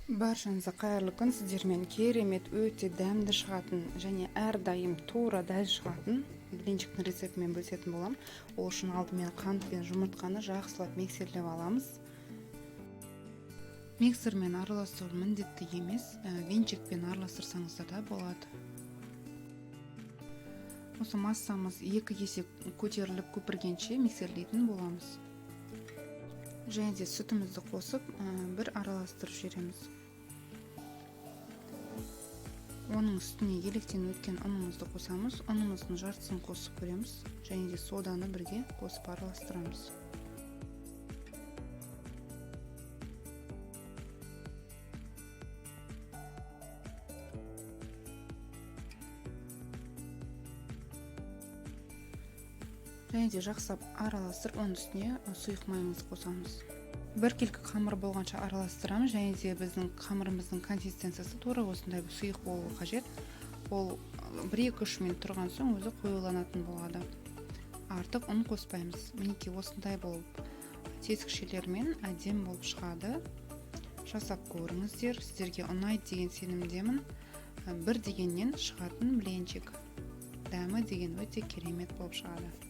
Баршаңызға қайырлы күн. Сіздермен керемет өте дәмді шығатын және әрдайым тура дәл шығатын блинчиктің рецептімен бөлісетін болам. Ол үшін алдымен қант пен жұмыртқаны жақсылап миксерлеп аламыз. Миксермен араластыру міндетті емес, венчикпен араластырсаңыздар да болады. Осы массамыз 2 есе көтеріліп көпіргенше миксерлейтін боламыз. Және де сүтімізді қосып, бір араластырып жібереміз. Оның үстіне електен өткен ұнымызды қосамыз. Ұнымыздың жартысын қосып көреміз. Және де соданы бірге қосып араластырамыз. Және де жақсылап араластырып, оның үстіне сұйық майымызды қосамыз. Бір келкі қамыр болғанша араластырамыз, және де біздің қамырымыздың консистенциясы тура осындай сұйық болуы қажет. Ол 1-2 минут тұрған соң өзі қоюланатын болады. Артық ұн қоспаймыз. Мінекей осындай болып тесікшелермен әдем болып шығады. Жасап көріңіздер, сіздерге ұнайды деген сенімдемін. Бір дегеннен шығатын блинчик. Дәмі деген өте керемет болып шығады.